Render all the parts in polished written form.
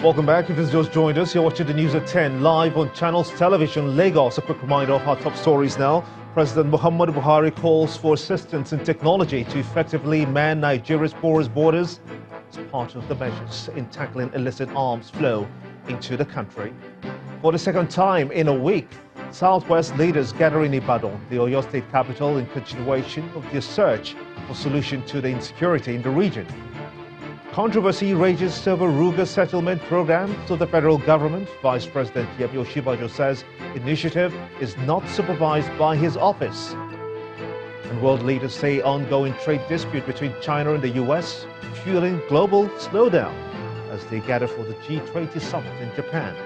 Welcome back. If you've just joined us, you're watching the news at 10 live on Channels Television Lagos. A quick reminder of our top stories now. President Muhammadu Buhari calls for assistance in technology to effectively man Nigeria's porous borders as part of the measures in tackling illicit arms flow into the country. For the second time in a week, Southwest leaders gather in Ibadan, the Oyo State capital, in continuation of their search for solution to the insecurity in the region. Controversy rages over Ruga settlement program to the federal government. Vice President Yemi Osinbajo says initiative is not supervised by his office. And world leaders say ongoing trade dispute between China and the US fueling global slowdown as they gather for the G20 summit in Japan.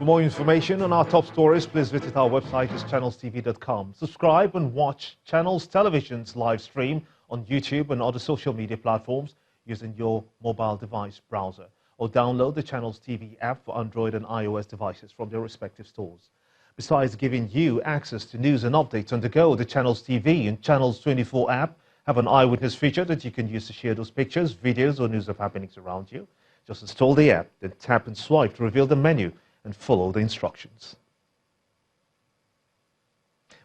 For more information on our top stories, please visit our website, channelstv.com. Subscribe and watch Channels Television's live stream on YouTube and other social media platforms using your mobile device browser, or download the Channels TV app for Android and iOS devices from their respective stores. Besides giving you access to news and updates on the go, the Channels TV and Channels 24 app have an Eyewitness feature that you can use to share those pictures, videos, or news of happenings around you. Just install the app, then tap and swipe to reveal the menu and follow the instructions.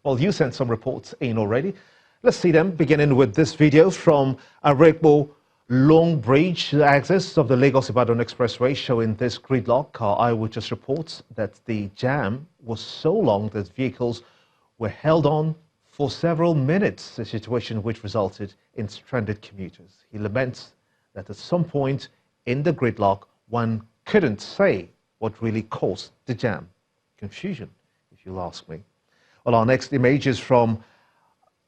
Well, you sent some reports in already. Let's see them, beginning with this video from Arekpo Long Bridge, the access of the Lagos-Ibadan Expressway, showing this gridlock. Our Eyewitness reports that the jam was so long that vehicles were held on for several minutes, a situation which resulted in stranded commuters. He laments that at some point in the gridlock, one couldn't say what really caused the jam. Confusion, if you'll ask me. Well, our next image is from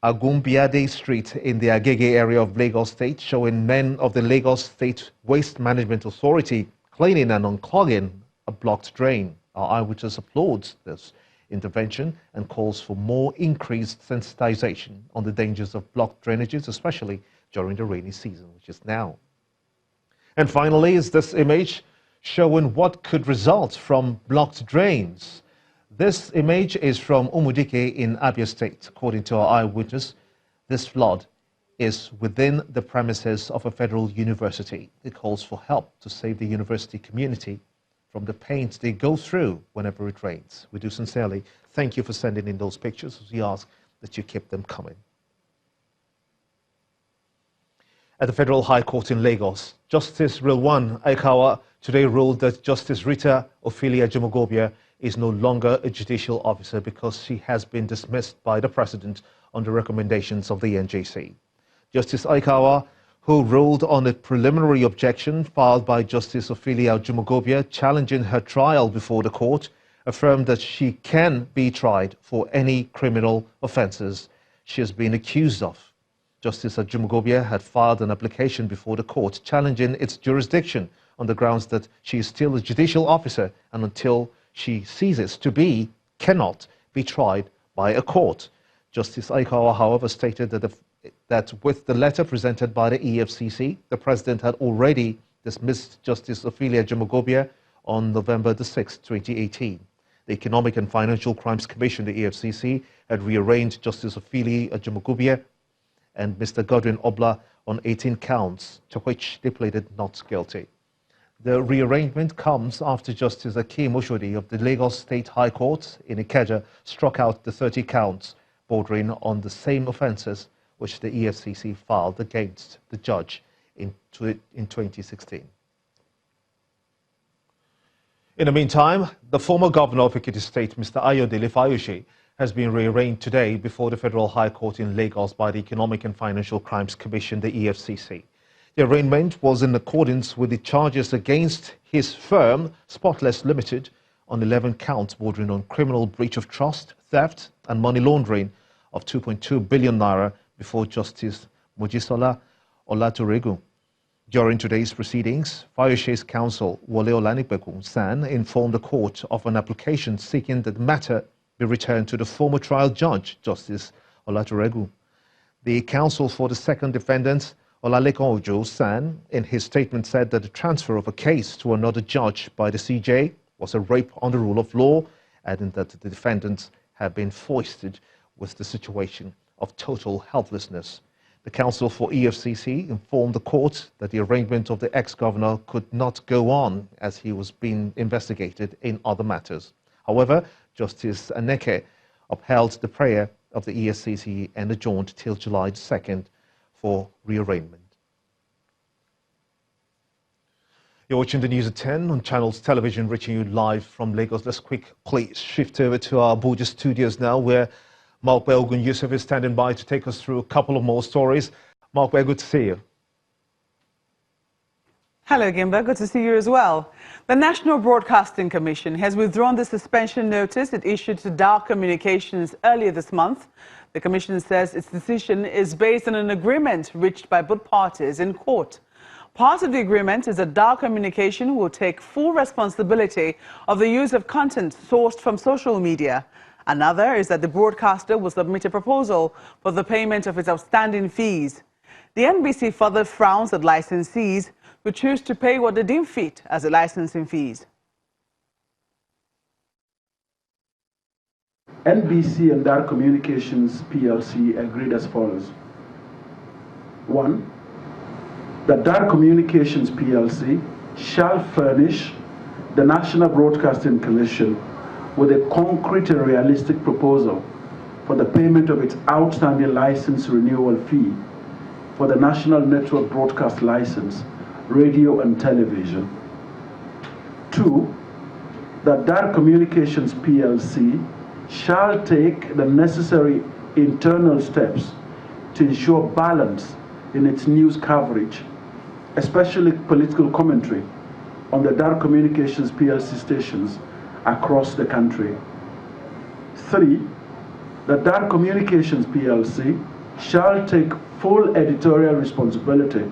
Agumbiade Street in the Agege area of Lagos State, showing men of the Lagos State Waste Management Authority cleaning and unclogging a blocked drain. Our Eyewitness applauds this intervention and calls for more increased sensitization on the dangers of blocked drainages, especially during the rainy season, which is now. And finally is this image showing what could result from blocked drains. This image is from Umudike in Abia State. According to our Eyewitness, this flood is within the premises of a federal university. It calls for help to save the university community from the pains they go through whenever it rains. We do sincerely thank you for sending in those pictures. We ask that you keep them coming. At the Federal High Court in Lagos, Justice Rilwan Aikawa today ruled that Justice Rita Ophelia Jumogobia is no longer a judicial officer because she has been dismissed by the President on the recommendations of the NJC. Justice Aikawa, who ruled on a preliminary objection filed by Justice Ophelia Jumogobia challenging her trial before the court, affirmed that she can be tried for any criminal offences she has been accused of. Justice Jumogobia had filed an application before the court challenging its jurisdiction on the grounds that she is still a judicial officer and until she ceases to be, cannot be tried by a court. Justice Aikawa, however, stated that with the letter presented by the EFCC, the President had already dismissed Justice Ophelia Jumogobia on November the 6th, 2018. The Economic and Financial Crimes Commission, the EFCC, had rearranged Justice Ophelia Jumogobia and Mr. Godwin Obla on 18 counts, to which they pleaded not guilty. The rearrangement comes after Justice Akeem Oshodi of the Lagos State High Court in Ikeja struck out the 30 counts bordering on the same offences which the EFCC filed against the judge in 2016. In the meantime, the former governor of Ekiti State, Mr. Ayodele Fayose, has been rearranged today before the Federal High Court in Lagos by the Economic and Financial Crimes Commission, the EFCC. The arraignment was in accordance with the charges against his firm, Spotless Limited, on 11 counts bordering on criminal breach of trust, theft and money laundering of 2.2 billion naira before Justice Mojisola Olatunregu. During today's proceedings, Fayose's counsel, Wole Olanipekun San, informed the court of an application seeking that the matter be returned to the former trial judge, Justice Olatunregu. The counsel for the second defendant, Olalekan Ojo San, in his statement said that the transfer of a case to another judge by the CJ was a rape on the rule of law, adding that the defendants had been foisted with the situation of total helplessness. The counsel for EFCC informed the court that the arraignment of the ex-governor could not go on as he was being investigated in other matters. However, Justice Aneke upheld the prayer of the EFCC and adjourned till July 2nd for rearrangement. You're watching the news at 10 on Channels Television, reaching you live from Lagos. Let's quickly shift over to our Abuja studios now, where Mark Belgun Yusuf is standing by to take us through a couple of more stories. Mark, good to see you. Hello, Gimba. Good to see you as well. The National Broadcasting Commission has withdrawn the suspension notice it issued to DAAR Communications earlier this month. The Commission says its decision is based on an agreement reached by both parties in court. Part of the agreement is that DAAR Communication will take full responsibility of the use of content sourced from social media. Another is that the broadcaster will submit a proposal for the payment of its outstanding fees. The NBC further frowns at licensees who choose to pay what they deem fit as the licensing fees. NBC and DAAR Communications PLC agreed as follows. 1. That DAAR Communications PLC shall furnish the National Broadcasting Commission with a concrete and realistic proposal for the payment of its outstanding license renewal fee for the National Network Broadcast License, radio and television. 2. That DAAR Communications PLC shall take the necessary internal steps to ensure balance in its news coverage, especially political commentary, on the DAAR Communications PLC stations across the country. 3. The DAAR Communications PLC shall take full editorial responsibility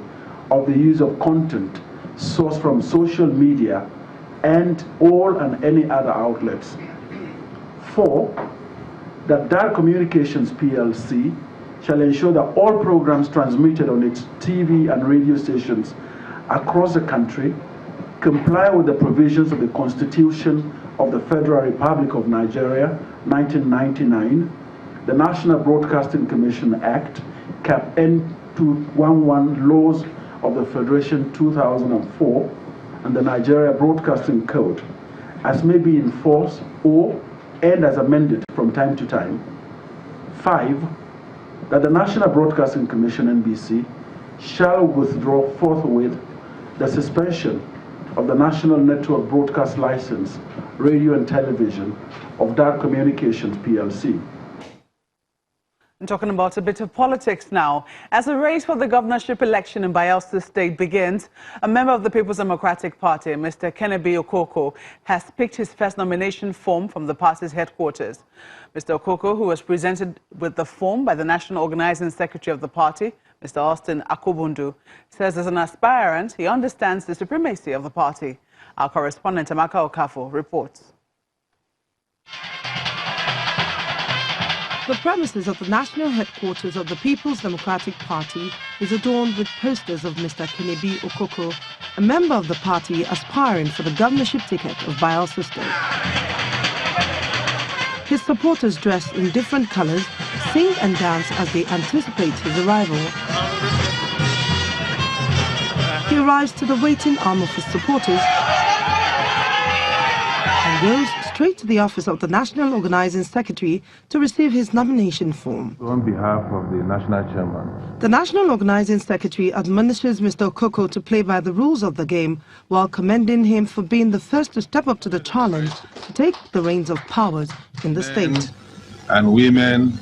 of the use of content sourced from social media and all and any other outlets. 4. That DAAR Communications PLC shall ensure that all programs transmitted on its TV and radio stations across the country comply with the provisions of the Constitution of the Federal Republic of Nigeria, 1999, the National Broadcasting Commission Act, Cap N211 Laws of the Federation 2004, and the Nigeria Broadcasting Code, as may be in force and as amended from time to time. 5. That the National Broadcasting Commission, NBC, shall withdraw forthwith the suspension of the National Network Broadcast License, radio and television of DAAR Communications PLC. I'm talking about a bit of politics now. As the race for the governorship election in Bayelsa State begins, a member of the People's Democratic Party, Mr. Kennedy Okoko, has picked his first nomination form from the party's headquarters. Mr. Okoko, who was presented with the form by the National Organizing Secretary of the party, Mr. Austin Akobundu, says as an aspirant, he understands the supremacy of the party. Our correspondent, Amaka Okafo, reports. The premises of the national headquarters of the People's Democratic Party is adorned with posters of Mr. Kennedy Okoko, a member of the party aspiring for the governorship ticket of Bayelsa State. His supporters, dressed in different colors, sing and dance as they anticipate his arrival. He arrives to the waiting arm of his supporters and goes straight to the office of the National Organizing Secretary to receive his nomination form. On behalf of the National Chairman. The National Organizing Secretary admonishes Mr. Okoko to play by the rules of the game while commending him for being the first to step up to the challenge to take the reins of powers in the state. And women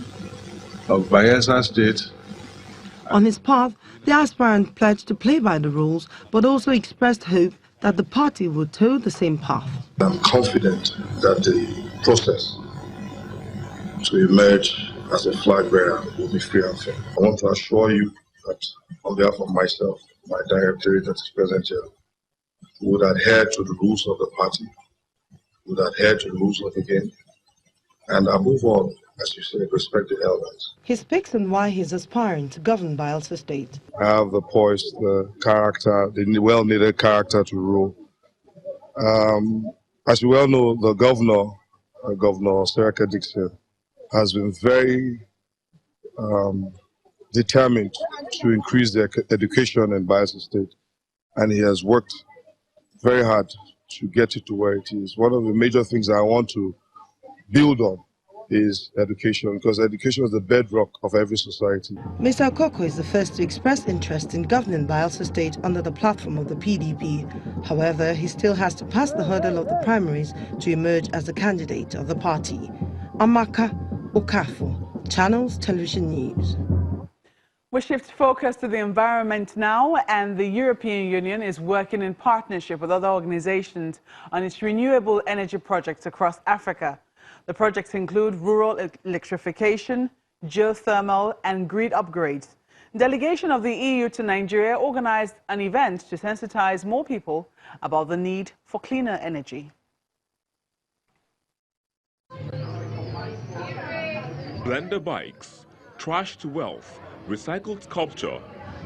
of Bayelsa State. On his path, the aspirant pledged to play by the rules, but also expressed hope that the party would toe the same path. I'm confident that the process to emerge as a flag bearer will be free and fair. I want to assure you that on behalf of myself, my directorate that is present here, we would adhere to the rules of the party, we would adhere to the rules of the game, and above all, as you say, respect the elders. He speaks on why he's aspiring to govern Bayelsa State. I have the poise, the character, the well-needed character to rule. As you well know, the governor, Seraka Dixon, has been very determined to increase their education in Bayelsa State, and he has worked very hard to get it to where it is. One of the major things I want to build on is education, because education is the bedrock of every society. Mr. Okoko is the first to express interest in governing Bayelsa State under the platform of the PDP. However, he still has to pass the hurdle of the primaries to emerge as the candidate of the party. Amaka Okafor, Channels Television News. We shift focus to the environment now, and the European Union is working in partnership with other organizations on its renewable energy projects across Africa. The projects include rural electrification, geothermal, and grid upgrades. A delegation of the EU to Nigeria organized an event to sensitize more people about the need for cleaner energy. Blender bikes, trash to wealth, recycled sculpture,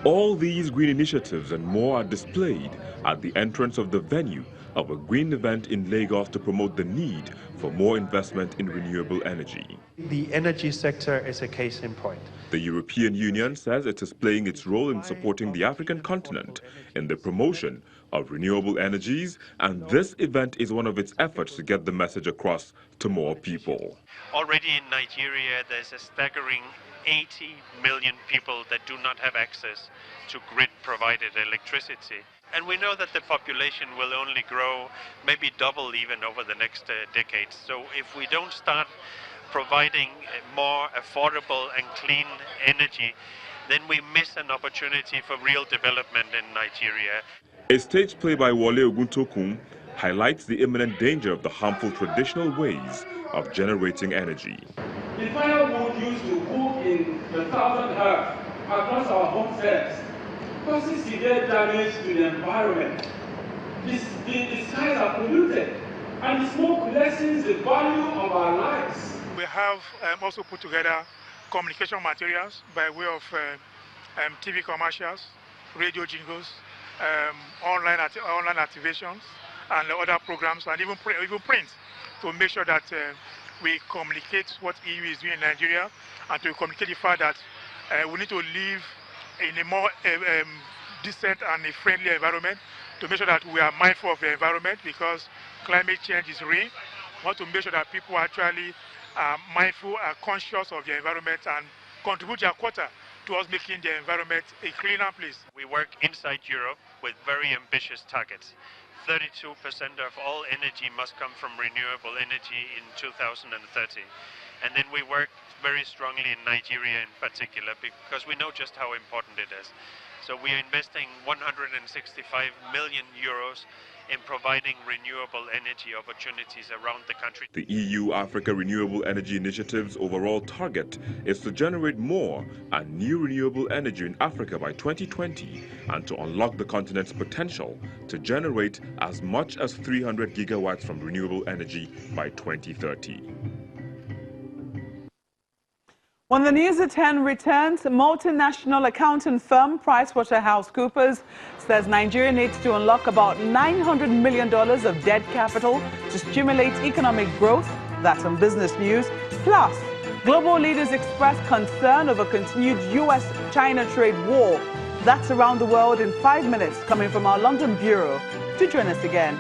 all these green initiatives and more are displayed at the entrance of the venue of a green event in Lagos to promote the need for more investment in renewable energy. The energy sector is a case in point. The European Union says it is playing its role in supporting the African continent in the promotion of renewable energies, and this event is one of its efforts to get the message across to more people. Already in Nigeria, there's a staggering 80 million people that do not have access to grid-provided electricity. And we know that the population will only grow, maybe double even over the next decades. So if we don't start providing more affordable and clean energy, then we miss an opportunity for real development in Nigeria. A stage play by Wole Oguntokun highlights the imminent danger of the harmful traditional ways of generating energy. The firewood used to cook in the 1,000 hearths across our home sets causes severe damage to the environment. The skies are polluted, and the smoke lessens the value of our lives. We have also put together communication materials by way of TV commercials, radio jingles, online activations, and other programs, and even print, to make sure that we communicate what EU is doing in Nigeria, and to communicate the fact that we need to live in a more decent and a friendly environment, to make sure that we are mindful of the environment, because climate change is real. We want to make sure that people actually are mindful and conscious of the environment and contribute their quota towards making the environment a cleaner place. We work inside Europe with very ambitious targets. 32% of all energy must come from renewable energy in 2030. And then we work very strongly in Nigeria in particular, because we know just how important it is. So we are investing 165 million euros in providing renewable energy opportunities around the country. The EU-Africa Renewable Energy Initiative's overall target is to generate more and new renewable energy in Africa by 2020 and to unlock the continent's potential to generate as much as 300 gigawatts from renewable energy by 2030. When the News at 10 returns, multinational accounting firm PricewaterhouseCoopers says Nigeria needs to unlock about $900 million of debt capital to stimulate economic growth. That's on Business News. Plus, global leaders express concern over continued US-China trade war. That's around the world in 5 minutes, coming from our London bureau. Do join us again.